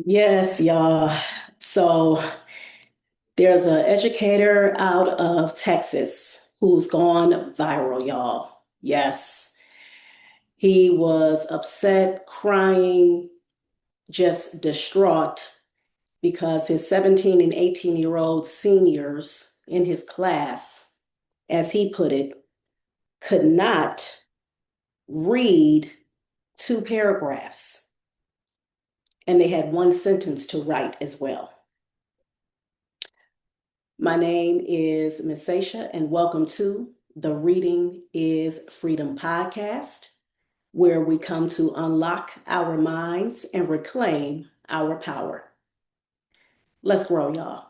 Yes, y'all. So there's an educator out of Texas who's gone viral, y'all. Yes, he was upset, crying, just distraught because his 17 and 18-year-old seniors in his class, as he put it, could not read two paragraphs, and they had one sentence to write as well. My name is Miss Sasha, and welcome to the Reading is Freedom podcast, where we come to unlock our minds and reclaim our power. Let's grow, y'all.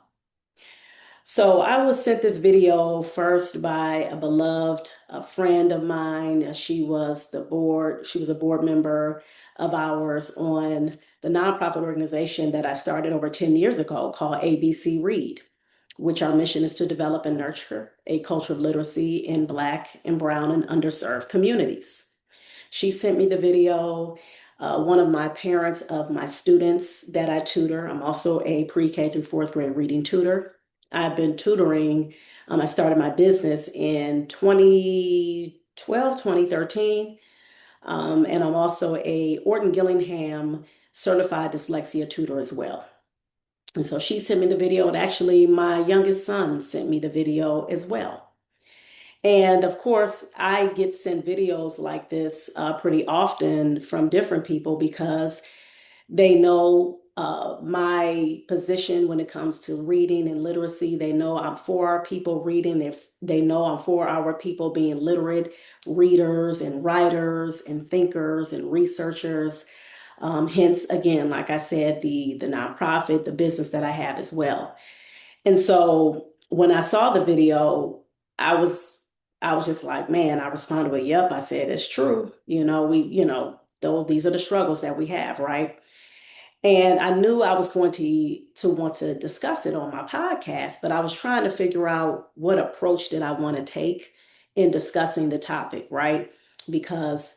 So I was sent this video first by a beloved a friend of mine. She was a board member of ours on the nonprofit organization that I started over 10 years ago called ABC Read, which our mission is to develop and nurture a culture of literacy in Black and Brown and underserved communities. She sent me the video. One of my parents of my students that I tutor, I'm also a pre-K through fourth grade reading tutor. I've been tutoring. I started my business in 2012, 2013. And I'm also a Orton Gillingham certified dyslexia tutor as well. And so she sent me the video, and actually, my youngest son sent me the video as well. And of course, I get sent videos like this pretty often from different people because they know my position when it comes to reading and literacy. They know I'm for our people reading. They know I'm for our people being literate readers and writers and thinkers and researchers. Hence, again, like I said, the nonprofit, the business that I have as well. And so when I saw the video, I was I was just like, man, I responded with, yep. I said, it's true. Though these are the struggles that we have, right? And I knew I was going to want to discuss it on my podcast, but I was trying to figure out what approach did I want to take in discussing the topic, right? Because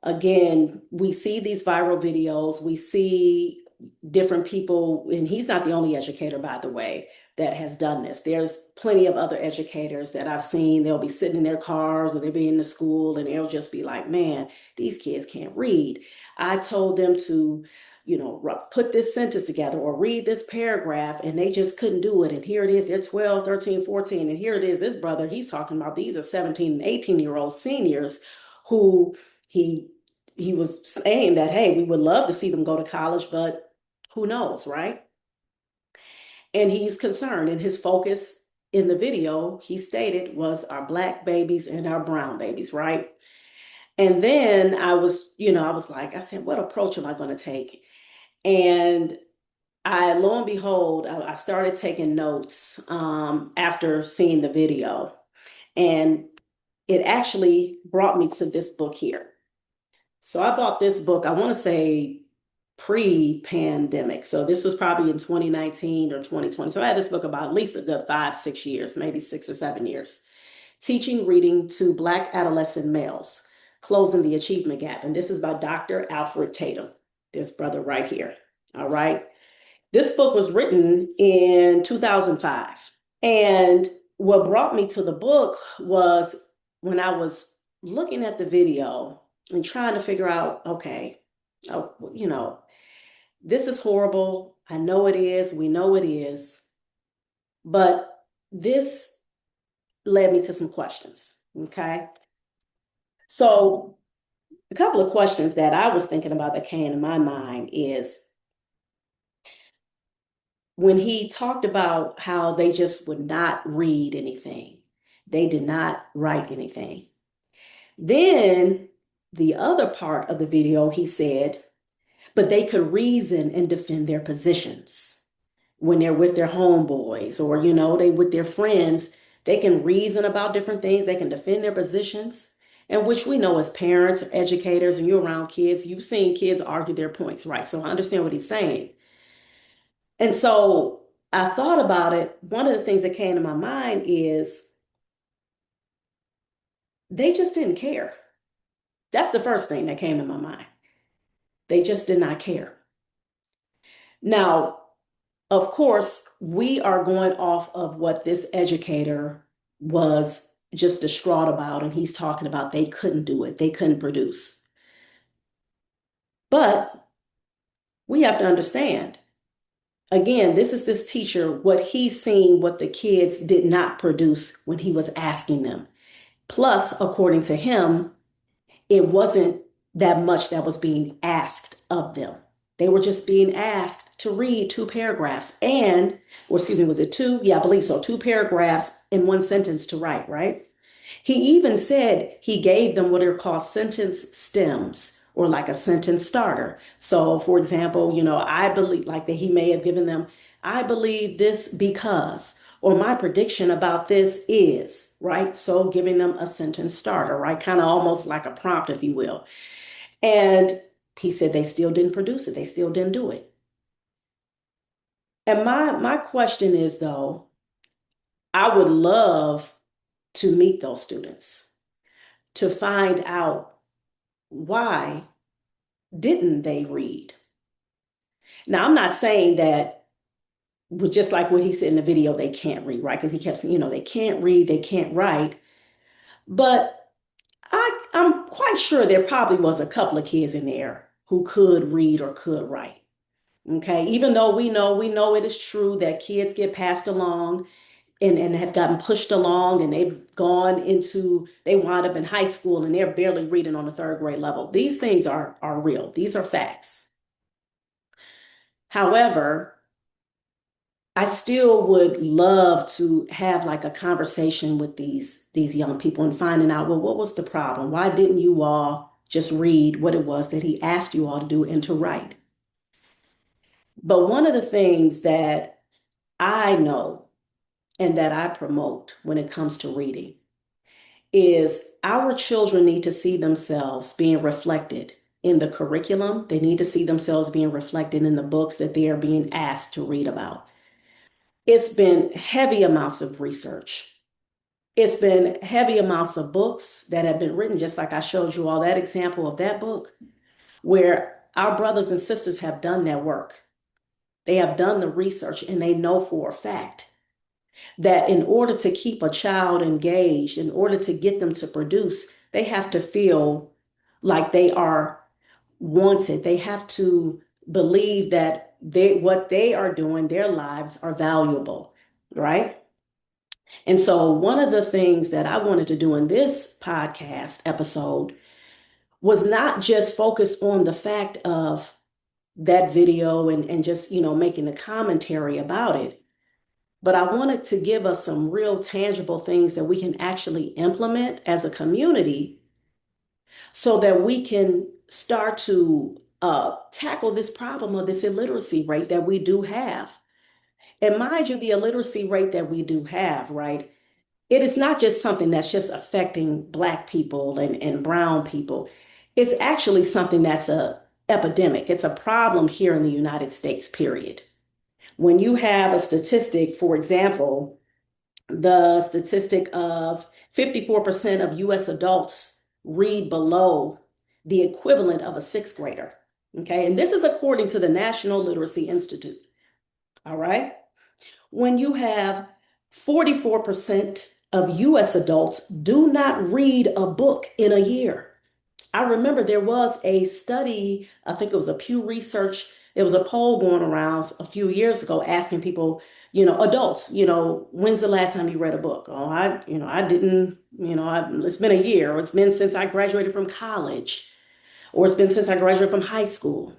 again, we see these viral videos, we see different people, and he's not the only educator, by the way, that has done this. There's plenty of other educators that I've seen. They'll be sitting in their cars or they'll be in the school and they'll just be like, man, these kids can't read. I told them to, put this sentence together or read this paragraph, and they just couldn't do it. And here it is, they're 12, 13, 14. And here it is, this brother, he's talking about these are 17 and 18-year-old seniors who he he was saying that, hey, we would love to see them go to college, but who knows, right? And he's concerned, and his focus in the video, he stated, was our Black babies and our brown babies, right? And then I was like, I said, what approach am I going to take? And lo and behold, I started taking notes after seeing the video. And it actually brought me to this book here. So I bought this book, I want to say pre-pandemic. So this was probably in 2019 or 2020. So I had this book about at least a good 5, 6 years, maybe 6 or 7 years. Teaching Reading to Black Adolescent Males, Closing the Achievement Gap. And this is by Dr. Alfred Tatum, this brother right here. All right. This book was written in 2005. And what brought me to the book was when I was looking at the video and trying to figure out, okay, you know, this is horrible. I know it is. We know it is. But this led me to some questions. Okay. So, a couple of questions that I was thinking about that came to my mind is when he talked about how they just would not read anything, they did not write anything. Then the other part of the video, he said, but they could reason and defend their positions when they're with their homeboys or, they with their friends. They can reason about different things. They can defend their positions. And which we know as parents or educators, and you're around kids, you've seen kids argue their points, right? So I understand what he's saying. And so I thought about it. One of the things that came to my mind is they just didn't care. That's the first thing that came to my mind. They just did not care. Now, of course, we are going off of what this educator was just distraught about, and he's talking about they couldn't do it, they couldn't produce. But we have to understand, again, this is this teacher, what he's seen, what the kids did not produce when he was asking them. Plus, according to him, it wasn't that much that was being asked of them. They were just being asked to read two paragraphs or excuse me, was it two? Yeah, I believe so. Two paragraphs in one sentence to write, right? He even said he gave them what are called sentence stems or like a sentence starter. So, for example, I believe like that he may have given them, I believe this because, or my prediction about this is, right? So, giving them a sentence starter, right? Kind of almost like a prompt, if you will. And he said they still didn't produce it, they still didn't do it. And my question is though, I would love to meet those students to find out why didn't they read? Now, I'm not saying that with just like what he said in the video, they can't read, right? Because he kept saying, they can't read, they can't write. But I'm quite sure there probably was a couple of kids in there who could read or could write. Okay, even though we know it is true that kids get passed along and have gotten pushed along and they wind up in high school and they're barely reading on the third grade level. These things are real. These are facts. However, I still would love to have like a conversation with these young people and finding out, well, what was the problem? Why didn't you all just read what it was that he asked you all to do and to write? But one of the things that I know and that I promote when it comes to reading is our children need to see themselves being reflected in the curriculum. They need to see themselves being reflected in the books that they are being asked to read about. It's been heavy amounts of research. It's been heavy amounts of books that have been written, just like I showed you all that example of that book, where our brothers and sisters have done their work. They have done the research and they know for a fact that in order to keep a child engaged, in order to get them to produce, they have to feel like they are wanted. They have to believe that what they are doing, their lives are valuable, right? And so one of the things that I wanted to do in this podcast episode was not just focus on the fact of that video and just, making a commentary about it, but I wanted to give us some real tangible things that we can actually implement as a community so that we can start to tackle this problem of this illiteracy rate that we do have. And mind you, the illiteracy rate that we do have, right? It is not just something that's just affecting Black people and brown people. It's actually something that's a epidemic. It's a problem here in the United States, period. When you have a statistic, for example, the statistic of 54% of US adults read below the equivalent of a sixth grader. Okay, and this is according to the National Literacy Institute. All right. When you have 44% of US adults do not read a book in a year. I remember there was a study, I think it was a Pew Research, it was a poll going around a few years ago asking people, adults, when's the last time you read a book? Oh, I didn't, it's been a year, or it's been since I graduated from college, or it's been since I graduated from high school.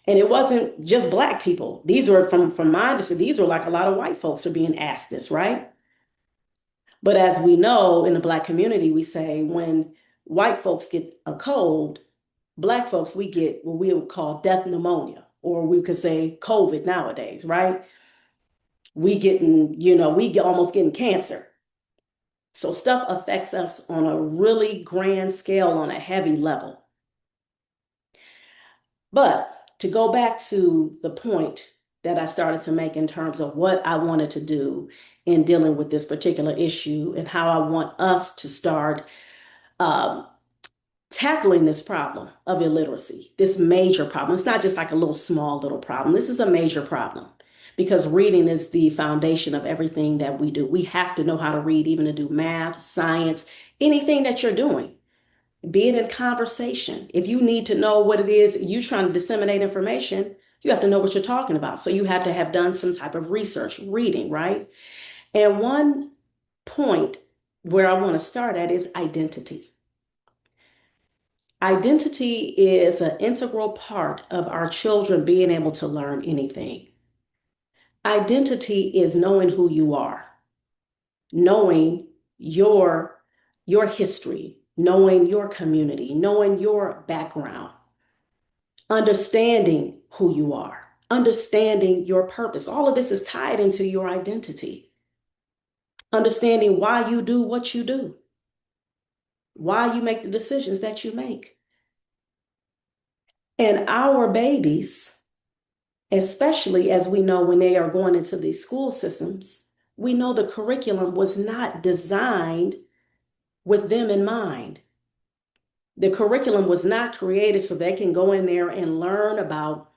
And it wasn't just Black people. These were from my understanding, these were like a lot of white folks are being asked this, right? But as we know in the Black community, we say when white folks get a cold, Black folks, we get what we would call death pneumonia, or we could say COVID nowadays, right? We get almost getting cancer. So stuff affects us on a really grand scale, on a heavy level. But to go back to the point that I started to make in terms of what I wanted to do in dealing with this particular issue and how I want us to start um, tackling this problem of illiteracy, this major problem. It's not just like a little small little problem. This is a major problem because reading is the foundation of everything that we do. We have to know how to read, even to do math, science, anything that you're doing. Be it in conversation. If you need to know what it is you're trying to disseminate information, you have to know what you're talking about. So you have to have done some type of research, reading, right? And one point where I want to start at is identity. Identity is an integral part of our children being able to learn anything. Identity is knowing who you are, knowing your your history, knowing your community, knowing your background, understanding who you are, understanding your purpose. All of this is tied into your identity. Understanding why you do what you do, why you make the decisions that you make. And our babies, especially as we know when they are going into these school systems, we know the curriculum was not designed with them in mind. The curriculum was not created so they can go in there and learn about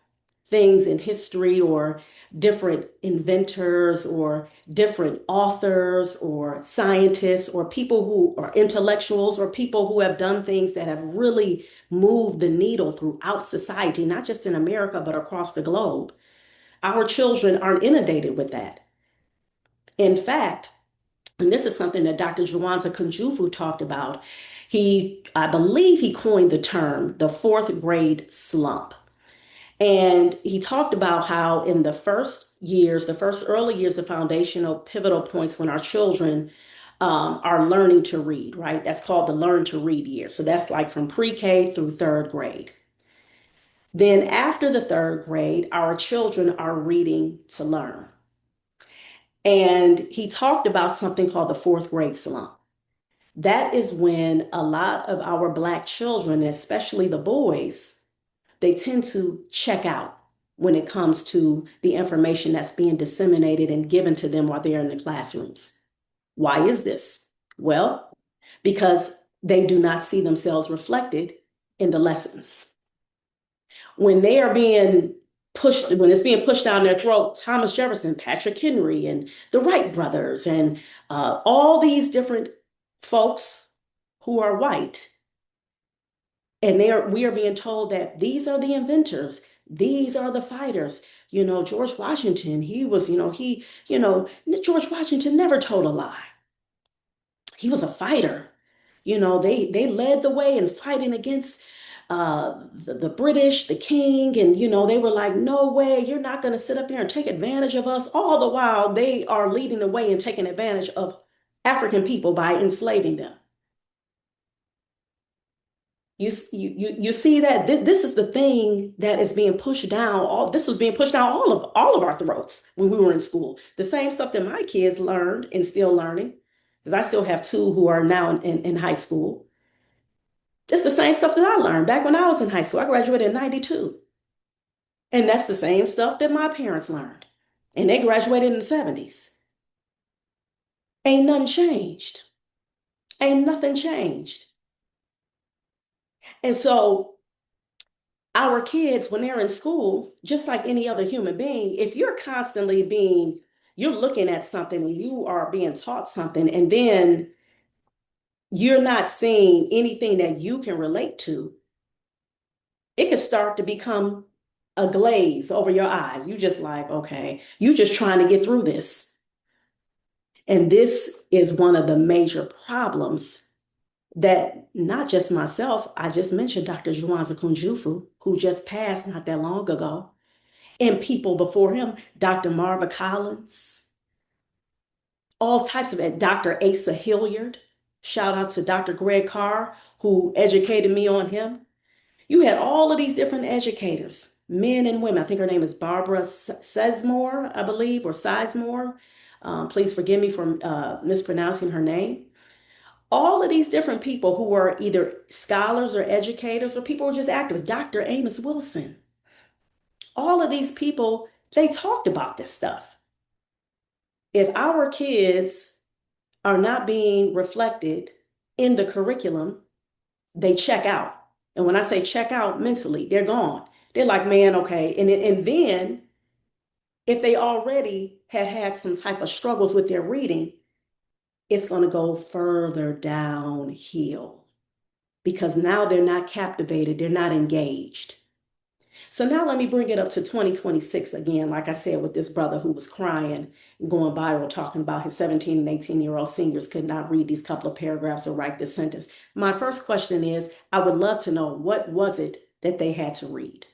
things in history or different inventors or different authors or scientists or people who are intellectuals or people who have done things that have really moved the needle throughout society, not just in America, but across the globe. Our children aren't inundated with that. In fact, and this is something that Dr. Jawanza Kunjufu talked about. I believe he coined the term the fourth grade slump. And he talked about how in the first years, the first early years of foundational pivotal points when our children are learning to read, right? That's called the learn to read year. So that's like from pre-K through third grade. Then after the third grade, our children are reading to learn. And he talked about something called the fourth grade slump. That is when a lot of our Black children, especially the boys, they tend to check out when it comes to the information that's being disseminated and given to them while they're in the classrooms. Why is this? Well, because they do not see themselves reflected in the lessons. When they are being pushed, when it's being pushed down their throat, Thomas Jefferson, Patrick Henry, and the Wright brothers, and all these different folks who are white, and we are being told that these are the inventors, these are the fighters. George Washington, George Washington never told a lie. He was a fighter. They led the way in fighting against the British, the king, and they were like, no way, you're not going to sit up here and take advantage of us. All the while, they are leading the way and taking advantage of African people by enslaving them. You see that this is the thing that is being pushed down. This was being pushed down all of our throats when we were in school. The same stuff that my kids learned and still learning, because I still have two who are now in high school. It's the same stuff that I learned back when I was in high school. I graduated in 92. And that's the same stuff that my parents learned. And they graduated in the 70s. Ain't nothing changed. Ain't nothing changed. And so our kids, when they're in school, just like any other human being, if you're constantly you're looking at something and you are being taught something, and then you're not seeing anything that you can relate to, it could start to become a glaze over your eyes. You just like, okay, you just trying to get through this. And this is one of the major problems that not just myself, I just mentioned Dr. Juwanza Kunjufu, who just passed not that long ago, and people before him, Dr. Marva Collins, all types of it, Dr. Asa Hilliard. Shout out to Dr. Greg Carr, who educated me on him. You had all of these different educators, men and women. I think her name is Barbara Sesmore, I believe, or Sizemore. Please forgive me for mispronouncing her name. All of these different people who were either scholars or educators or people who were just activists. Dr. Amos Wilson. All of these people, they talked about this stuff. If our kids are not being reflected in the curriculum, they check out. And when I say check out mentally, they're gone. They're like, man, okay. And then if they already had had some type of struggles with their reading, it's going to go further downhill because now they're not captivated, they're not engaged. So now let me bring it up to 2026 again, like I said, with this brother who was crying, going viral, talking about his 17 and 18-year-old seniors could not read these couple of paragraphs or write this sentence. My first question is, I would love to know, what was it that they had to read?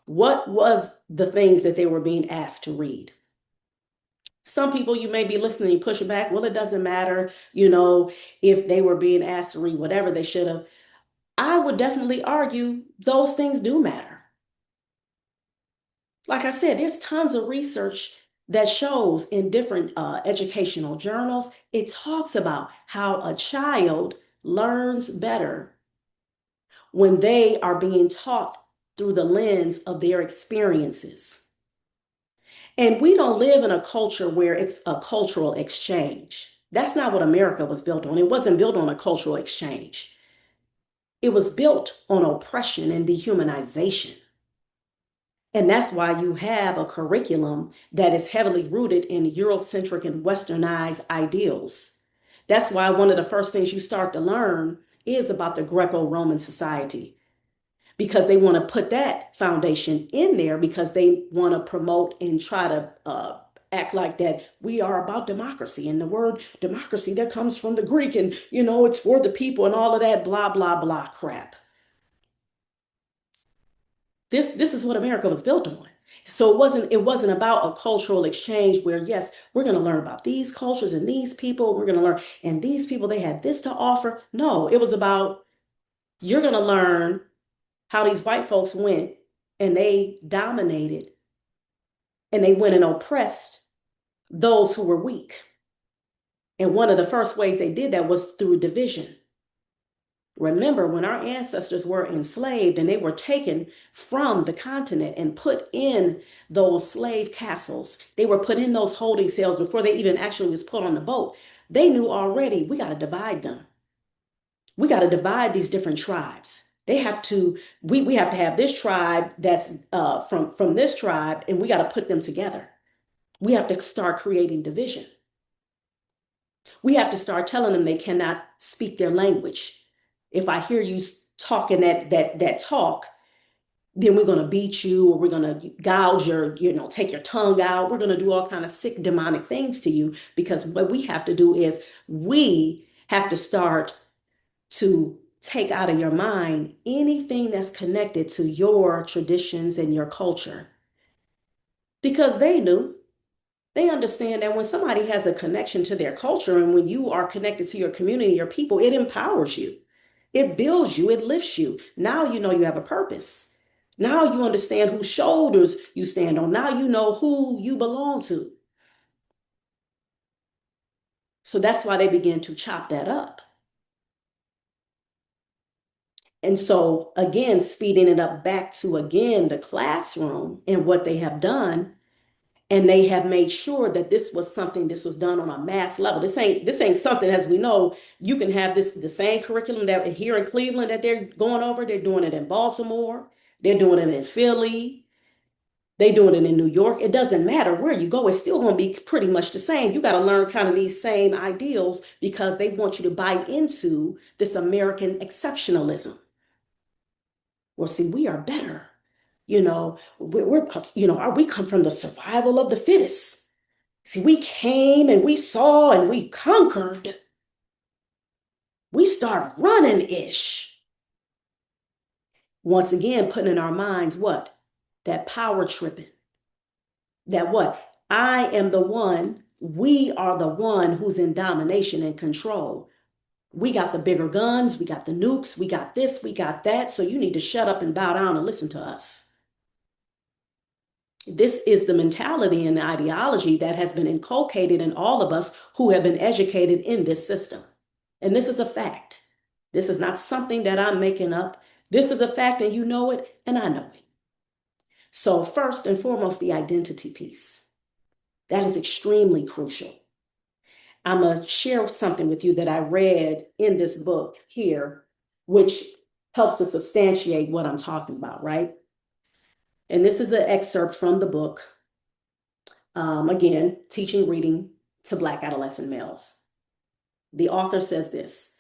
What was the things that they were being asked to read? Some people, you may be listening, you push it back. Well, it doesn't matter, if they were being asked to read whatever they should have. I would definitely argue those things do matter. Like I said, there's tons of research that shows in different educational journals, it talks about how a child learns better when they are being taught through the lens of their experiences. And we don't live in a culture where it's a cultural exchange. That's not what America was built on. It wasn't built on a cultural exchange. It was built on oppression and dehumanization. And that's why you have a curriculum that is heavily rooted in Eurocentric and Westernized ideals. That's why one of the first things you start to learn is about the Greco-Roman society, because they want to put that foundation in there because they want to promote and try to act like that we are about democracy. And the word democracy that comes from the Greek and, it's for the people and all of that blah, blah, blah crap. This is what America was built on. So it wasn't about a cultural exchange where, yes, we're going to learn about these cultures and these people, we're going to learn, and these people, they had this to offer. No, it was about, you're going to learn how these white folks went and they dominated and they went and oppressed those who were weak. And one of the first ways they did that was through division. Remember, when our ancestors were enslaved and they were taken from the continent and put in those slave castles, they were put in those holding cells before they even actually was put on the boat. They knew already, we got to divide them. We got to divide these different tribes. We have to have this tribe that's from this tribe, and we got to put them together. We have to start creating division. We have to start telling them they cannot speak their language. If I hear you talking that talk, then we're going to beat you, or we're going to gouge your, take your tongue out. We're going to do all kind of sick demonic things to you, because what we have to do is we have to start to take out of your mind anything that's connected to your traditions and your culture. Because they understand that when somebody has a connection to their culture and when you are connected to your community, your people, it empowers you. It builds you, it lifts you. Now you know you have a purpose. Now you understand whose shoulders you stand on. Now you know who you belong to. So that's why they begin to chop that up. And so, again, speeding it up back to, again, the classroom and what they have done. And they have made sure that this was done on a mass level. This ain't something, as we know, you can have the same curriculum that here in Cleveland that they're going over. They're doing it in Baltimore. They're doing it in Philly. They're doing it in New York. It doesn't matter where you go. It's still going to be pretty much the same. You got to learn kind of these same ideals because they want you to buy into this American exceptionalism. Well, see, we are better. We come from the survival of the fittest. See, we came and we saw and we conquered. We start running ish. Once again, putting in our minds what? That power tripping. That what? I am the one, we are the one who's in domination and control. We got the bigger guns, we got the nukes, we got this, we got that. So you need to shut up and bow down and listen to us. This is the mentality and the ideology that has been inculcated in all of us who have been educated in this system. And this is a fact. This is not something that I'm making up. This is a fact, and you know it, and I know it. So first and foremost, the identity piece. That is extremely crucial. I'm going to share something with you that I read in this book here, which helps to substantiate what I'm talking about, right? And this is an excerpt from the book, again, Teaching Reading to Black Adolescent Males. The author says this: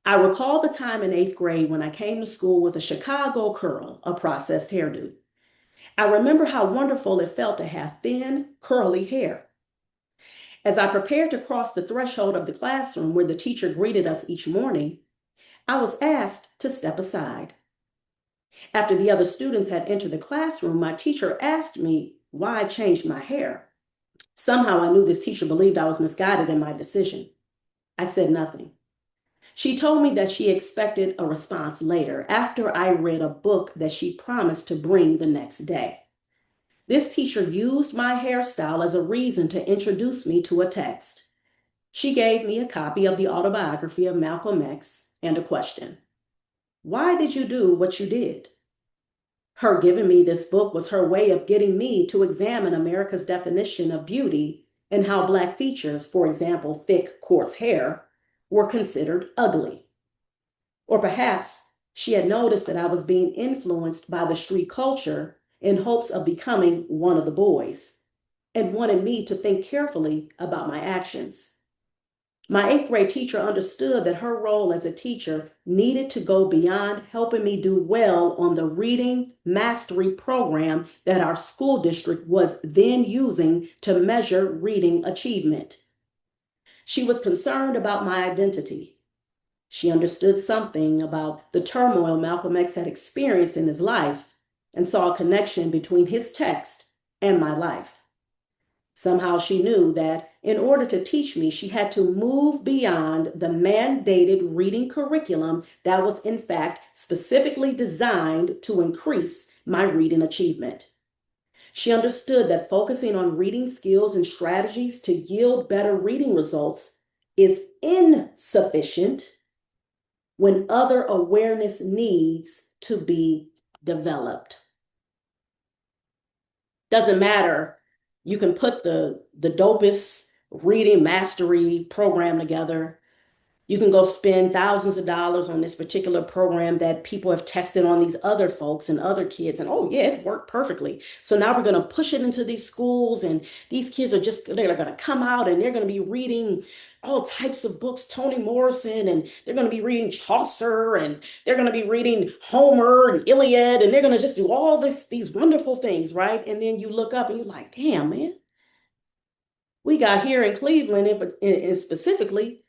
I recall the time in 8th grade when I came to school with a Chicago curl, a processed hairdo. I remember how wonderful it felt to have thin, curly hair. As I prepared to cross the threshold of the classroom where the teacher greeted us each morning, I was asked to step aside. After the other students had entered the classroom, my teacher asked me why I changed my hair. Somehow I knew this teacher believed I was misguided in my decision. I said nothing. She told me that she expected a response later, after I read a book that she promised to bring the next day. This teacher used my hairstyle as a reason to introduce me to a text. She gave me a copy of the autobiography of Malcolm X and a question. Why did you do what you did? Her giving me this book was her way of getting me to examine America's definition of beauty and how Black features, for example, thick, coarse hair, were considered ugly. Or perhaps she had noticed that I was being influenced by the street culture in hopes of becoming one of the boys and wanted me to think carefully about my actions. My 8th grade teacher understood that her role as a teacher needed to go beyond helping me do well on the reading mastery program that our school district was then using to measure reading achievement. She was concerned about my identity. She understood something about the turmoil Malcolm X had experienced in his life and saw a connection between his text and my life. Somehow she knew that in order to teach me, she had to move beyond the mandated reading curriculum that was in fact specifically designed to increase my reading achievement. She understood that focusing on reading skills and strategies to yield better reading results is insufficient when other awareness needs to be developed. Doesn't matter. You can put the dopest reading mastery program together. You can go spend thousands of dollars on this particular program that people have tested on these other folks and other kids. And oh, yeah, it worked perfectly. So now we're going to push it into these schools, and these kids they're going to come out and they're going to be reading all types of books, Toni Morrison, and they're going to be reading Chaucer, and they're going to be reading Homer and Iliad, and they're going to just do all these wonderful things, right? And then you look up and you're like, damn, man, we got here in Cleveland, and specifically,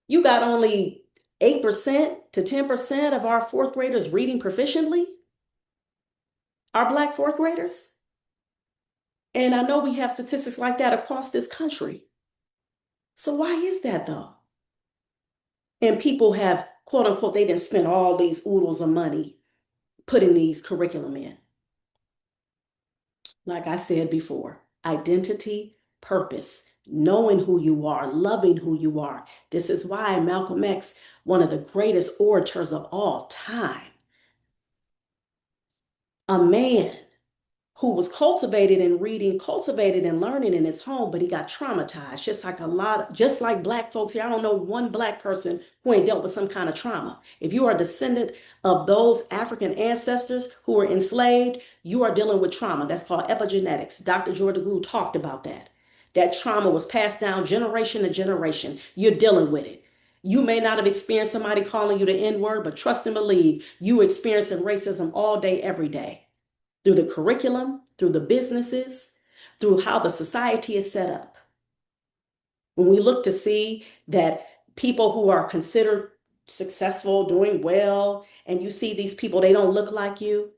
you got only 8% to 10% of our fourth graders reading proficiently, our Black fourth graders. And I know we have statistics like that across this country. So why is that though? And people have, quote unquote, they didn't spend all these oodles of money putting these curriculum in. Like I said before, identity, purpose, knowing who you are, loving who you are. This is why Malcolm X, one of the greatest orators of all time, a man who was cultivated in reading, cultivated in learning in his home, but he got traumatized, just like Black folks here. I don't know one Black person who ain't dealt with some kind of trauma. If you are a descendant of those African ancestors who were enslaved, you are dealing with trauma. That's called epigenetics. Dr. Jordan Gould talked about that. That trauma was passed down generation to generation. You're dealing with it. You may not have experienced somebody calling you the N-word, but trust and believe you experiencing racism all day, every day, through the curriculum, through the businesses, through how the society is set up. When we look to see that people who are considered successful, doing well, and you see these people, they don't look like you,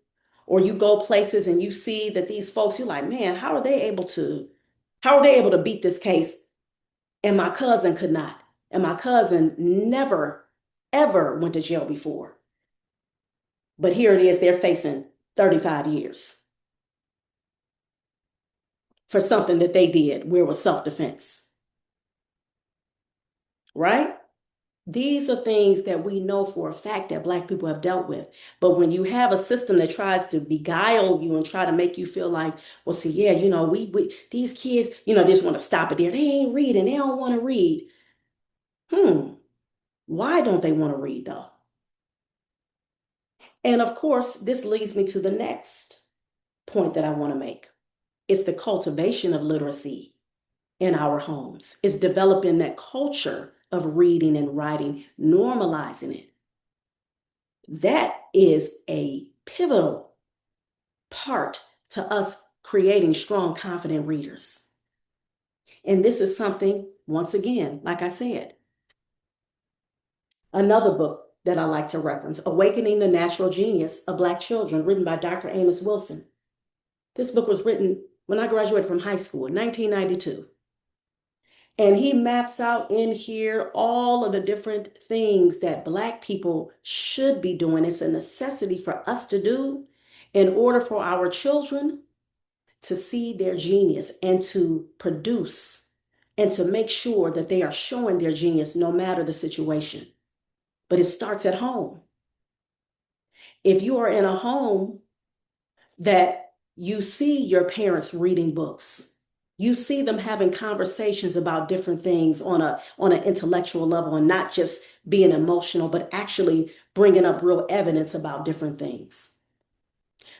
or you go places and you see that these folks, you're like, man, how are they able to beat this case? And my cousin could not. And my cousin never, ever went to jail before. But here it is, they're facing 35 years for something that they did where it was self-defense. Right? These are things that we know for a fact that Black people have dealt with. But when you have a system that tries to beguile you and try to make you feel like, well, see, yeah, we these kids, they just want to stop it there. They ain't reading. They don't want to read. Hmm, why don't they want to read though? And of course, this leads me to the next point that I want to make. It's the cultivation of literacy in our homes. It's developing that culture of reading and writing, normalizing it. That is a pivotal part to us creating strong, confident readers. And this is something, once again, like I said, another book that I like to reference, Awakening the Natural Genius of Black Children, written by Dr. Amos Wilson. This book was written when I graduated from high school in 1992. And he maps out in here all of the different things that Black people should be doing. It's a necessity for us to do in order for our children to see their genius and to produce and to make sure that they are showing their genius no matter the situation. But it starts at home. If you are in a home that you see your parents reading books, you see them having conversations about different things on an intellectual level and not just being emotional, but actually bringing up real evidence about different things.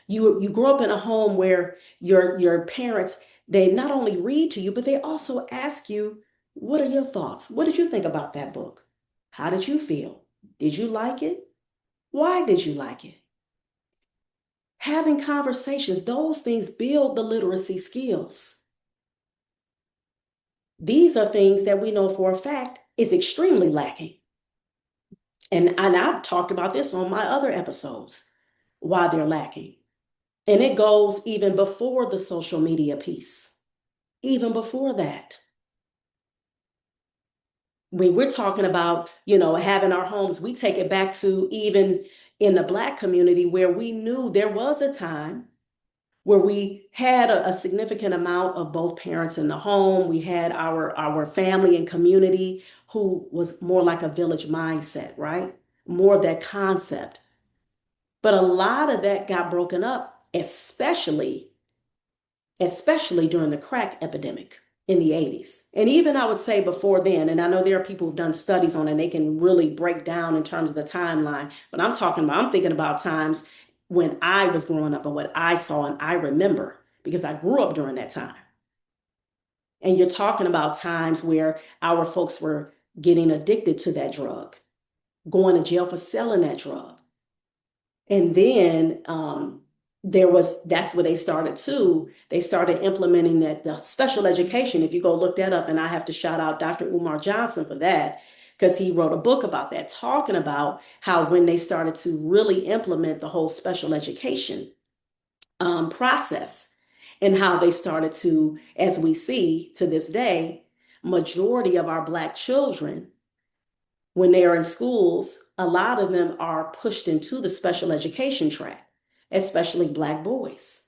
You grow up in a home where your parents, they not only read to you, but they also ask you, what are your thoughts? What did you think about that book? How did you feel? Did you like it? Why did you like it? Having conversations, those things build the literacy skills. These are things that we know for a fact is extremely lacking. And I've talked about this on my other episodes, why they're lacking. And it goes even before the social media piece, even before that. When we're talking about, having our homes, we take it back to even in the Black community where we knew there was a time where we had a significant amount of both parents in the home. We had our family and community who was more like a village mindset, right? More of that concept. But a lot of that got broken up, especially during the crack epidemic in the 80s. And even I would say before then, and I know there are people who've done studies on it, and they can really break down in terms of the timeline. But I'm thinking about times when I was growing up and what I saw and I remember because I grew up during that time. And you're talking about times where our folks were getting addicted to that drug, going to jail for selling that drug. And then that's where they started too. They started implementing that the special education. If you go look that up, and I have to shout out Dr. Umar Johnson for that, because he wrote a book about that, talking about how when they started to really implement the whole special education process and how they started to, as we see to this day, majority of our Black children when they are in schools, a lot of them are pushed into the special education track, especially Black boys.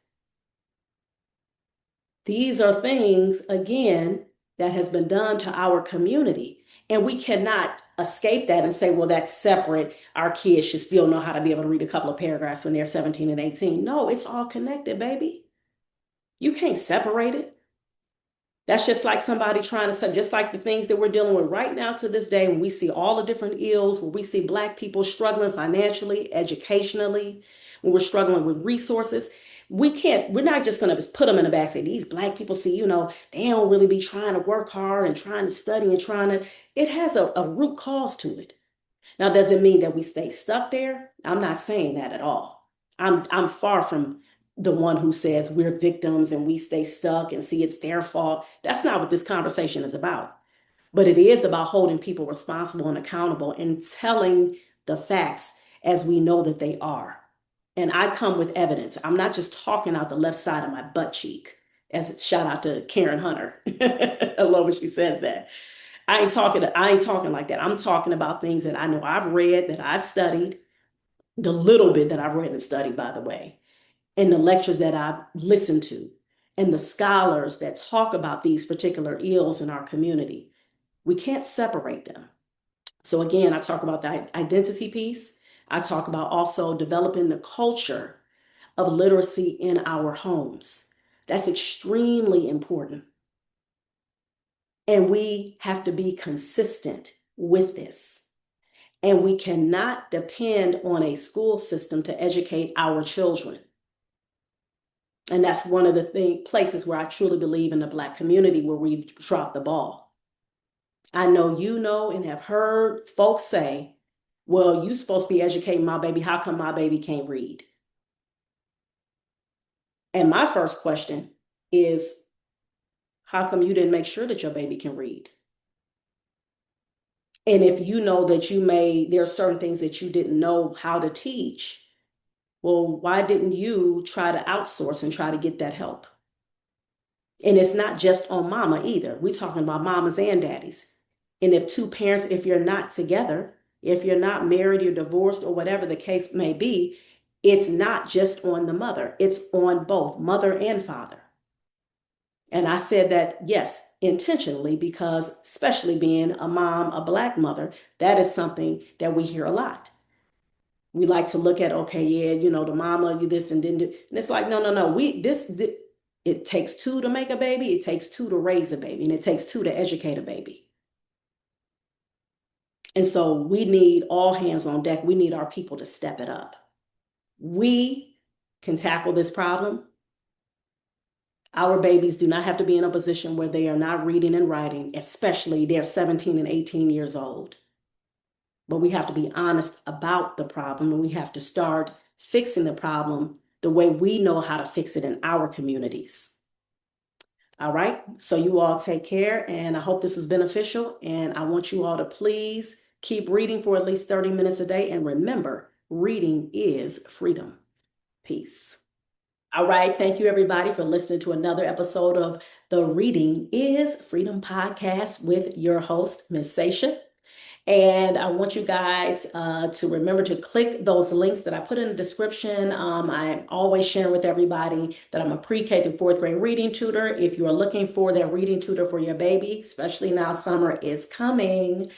These are things, again, that has been done to our community. And we cannot escape that and say, well, that's separate. Our kids should still know how to be able to read a couple of paragraphs when they're 17 and 18. No, it's all connected, baby. You can't separate it. That's just like somebody trying to say, just like the things that we're dealing with right now to this day, when we see all the different ills, when we see Black people struggling financially, educationally, when we're struggling with resources, we're not just going to put them in the back and say, these Black people see, they don't really be trying to work hard and trying to study and it has a root cause to it. Now, does it mean that we stay stuck there? I'm not saying that at all. I'm far from the one who says we're victims and we stay stuck and see it's their fault. That's not what this conversation is about. But it is about holding people responsible and accountable and telling the facts as we know that they are. And I come with evidence. I'm not just talking out the left side of my butt cheek. As shout out to Karen Hunter. I love when she says that. I ain't talking like that. I'm talking about things that I know I've read, that I've studied, the little bit that I've read and studied, by the way, and the lectures that I've listened to, and the scholars that talk about these particular ills in our community. We can't separate them. So again, I talk about the identity piece. I talk about also developing the culture of literacy in our homes. That's extremely important. And we have to be consistent with this. And we cannot depend on a school system to educate our children. And that's one of the places where I truly believe in the Black community where we've dropped the ball. I know you know and have heard folks say, well, you're supposed to be educating my baby. How come my baby can't read? And my first question is, how come you didn't make sure that your baby can read? And if you know that there are certain things that you didn't know how to teach, well, why didn't you try to outsource and try to get that help? And it's not just on mama either. We're talking about mamas and daddies. And if two parents, if you're not together, if you're not married, you're divorced, or whatever the case may be, it's not just on the mother, it's on both mother and father. And I said that, yes, intentionally, because especially being a mom, a Black mother, that is something that we hear a lot. We like to look at, okay, yeah, the mama, you this and then do, and it's like, no. It takes two to make a baby, it takes two to raise a baby, and it takes two to educate a baby. And so we need all hands on deck. We need our people to step it up. We can tackle this problem. Our babies do not have to be in a position where they are not reading and writing, especially they're 17 and 18 years old. But we have to be honest about the problem, and we have to start fixing the problem the way we know how to fix it in our communities. All right, so you all take care, and I hope this was beneficial, and I want you all to please keep reading for at least 30 minutes a day, and remember, reading is freedom. Peace. All right, thank you everybody for listening to another episode of the Reading is Freedom podcast with your host, Ms. Sasha. And I want you guys to remember to click those links that I put in the description. I'm always sharing with everybody that I'm a pre-K through fourth grade reading tutor. If you are looking for that reading tutor for your baby, especially now summer is coming,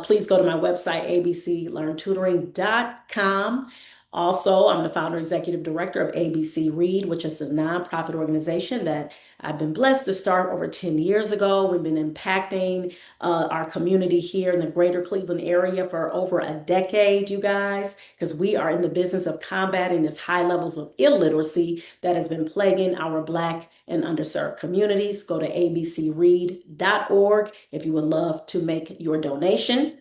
please go to my website, abclearntutoring.com. Also, I'm the founder executive director of ABC Read, which is a nonprofit organization that I've been blessed to start over 10 years ago. We've been impacting our community here in the greater Cleveland area for over a decade, you guys, because we are in the business of combating this high levels of illiteracy that has been plaguing our Black and underserved communities. Go to abcread.org if you would love to make your donation.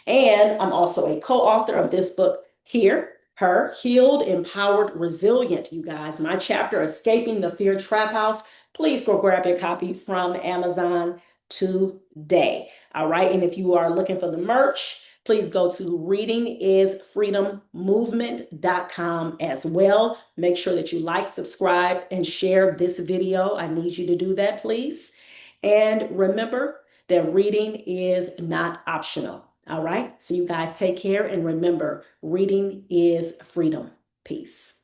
And I'm also a co-author of this book here, Her Healed, Empowered, Resilient, you guys. My chapter, Escaping the Fear Trap House. Please go grab your copy from Amazon today. All right. And if you are looking for the merch, please go to readingisfreedommovement.com as well. Make sure that you like, subscribe, and share this video. I need you to do that, please. And remember that reading is not optional. All right. So you guys take care, and remember, reading is freedom. Peace.